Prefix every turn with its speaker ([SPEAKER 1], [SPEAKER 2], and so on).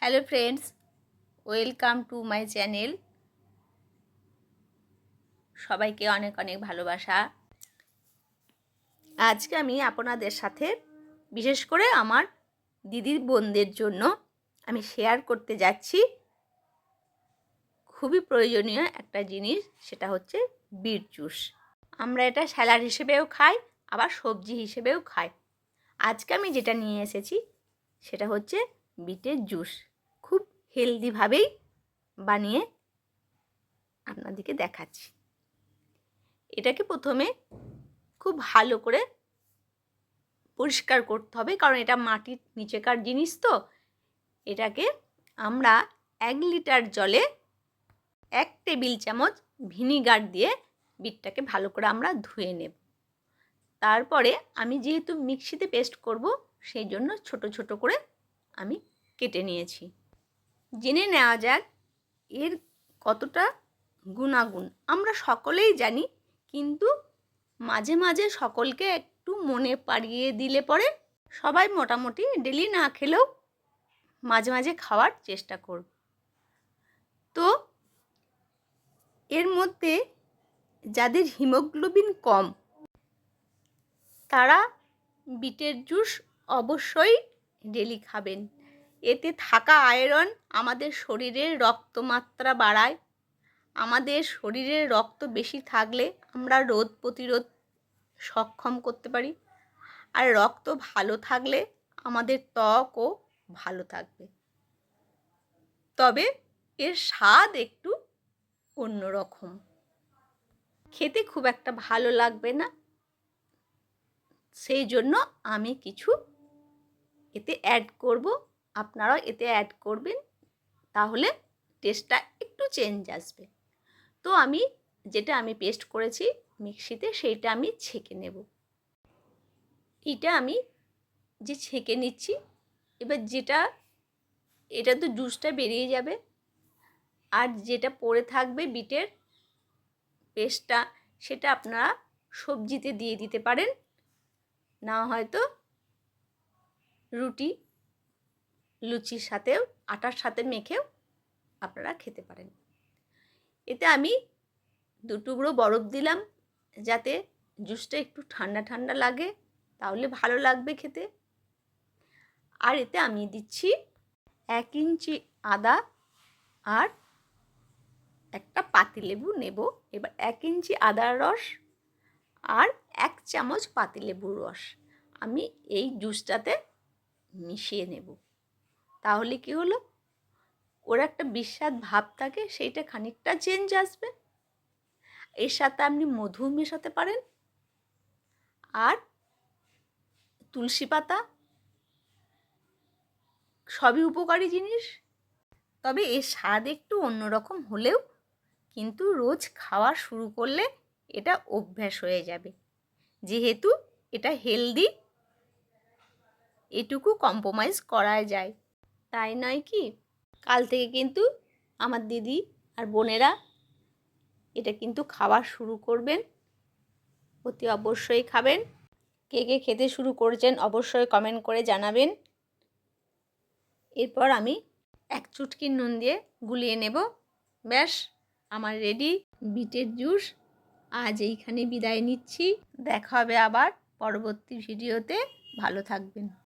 [SPEAKER 1] Hello friends, welcome to my channel. সবাইকে অনেক অনেক ভালোবাসা। আজকে আমি আপনাদের সাথে বিশেষ করে আমার দিদির বোনদের জন্য আমি শেয়ার করতে যাচ্ছি খুবই প্রয়োজনীয় একটা জিনিস, সেটা হচ্ছে বিট জুস। আমরা এটা স্যালাড হিসেবেও খাই, আবার সবজি হিসেবেও খাই। আজকে আমি যেটা নিয়ে এসেছি সেটা হচ্ছে বিটের জুস। খুব হেলদিভাবেই বানিয়ে আপনাদেরকে দেখাচ্ছি। এটাকে প্রথমে খুব ভালো করে পরিষ্কার করতে হবে, কারণ এটা মাটির নিচেকার জিনিস। তো এটাকে আমরা 1 লিটার জলে 1 টেবিল চামচ ভিনিগার দিয়ে বিটটাকে ভালো করে আমরা ধুয়ে নেব। তারপরে আমি যেহেতু মিক্সিতে পেস্ট করব, সেই জন্য ছোট ছোট করে আমি কেটে নিয়েছি। জেনে নেওয়া যাক এর কতটা গুণাগুণ। আমরা সকলেই জানি, কিন্তু মাঝে মাঝে সকলকে একটু মনে পাড়িয়ে দিলে পরে সবাই মোটামুটি ডেলি না খেলেও মাঝে মাঝে খাওয়ার চেষ্টা করব। তো এর মধ্যে যাদের হিমোগ্লোবিন কম, তারা বিটের জুস অবশ্যই ডেলি খাবেন। এতে থাকা আয়রন আমাদের শরীরের রক্তমাত্রা বাড়ায়। আমাদের শরীরে রক্ত বেশি থাকলে আমরা রোগ প্রতিরোধ সক্ষম করতে পারি, আর রক্ত ভালো থাকলে আমাদের ত্বকও ভালো থাকবে। তবে এর স্বাদ একটু অন্যরকম, খেতে খুব একটা ভালো লাগবে না। সেই জন্য আমি কিছু এতে অ্যাড করব, আপনারাও এতে অ্যাড করবেন, তাহলে টেস্টটা একটু চেঞ্জ আসবে। তো আমি যেটা পেস্ট করেছি মিক্সিতে, সেইটা আমি ছেঁকে নেব। এটা আমি যে ছেঁকে নিচ্ছি, এবার এটা তো জুসটা বেরিয়ে যাবে, আর যেটা পড়ে থাকবে বিটের পেস্টটা, সেটা আপনারা সবজিতে দিয়ে দিতে পারেন, না হয়তো রুটি লুচির সাথেও আটার সাথে মেখেও আপনারা খেতে পারেন। এতে আমি 2 টুকরো বরফ দিলাম, যাতে জুসটা একটু ঠান্ডা ঠান্ডা লাগে, তাহলে ভালো লাগবে খেতে। আর এতে আমি দিচ্ছি 1 ইঞ্চি আদা আর একটা পাতিলেবু নেব। এবার 1 ইঞ্চি আদার রস আর 1 চামচ পাতিলেবুর রস আমি এই জুসটাতে মিশিয়ে নেব। তাহলে কি হলো, ওর একটা বিস্বাদ ভাব থাকে, সেইটা খানিকটা চেঞ্জ আসবে। এর সাথে আপনি মধু মেশাতে পারেন, আর তুলসী পাতা, সবই উপকারী জিনিস। তবে এর স্বাদ একটু অন্যরকম হলেও কিন্তু রোজ খাওয়া শুরু করলে এটা অভ্যাস হয়ে যাবে। যেহেতু এটা হেলদি, এটুকু কম্প্রোমাইজ করা যায়, তাই নয় কি? কাল থেকে কিন্তু আমার দিদি আর বোনেরা এটা কিন্তু খাওয়া শুরু করবেন, অতি অবশ্যই খাবেন। কে কে খেতে শুরু করেছেন অবশ্যই কমেন্ট করে জানাবেন। এরপর আমি 1 চুটকি নুন দিয়ে গুলিয়ে নেব। ব্যাস, আমার রেডি বিটের জুস। আজ এইখানে বিদায় নিচ্ছি, দেখা হবে আবার পরবর্তী ভিডিওতে। ভালো থাকবেন।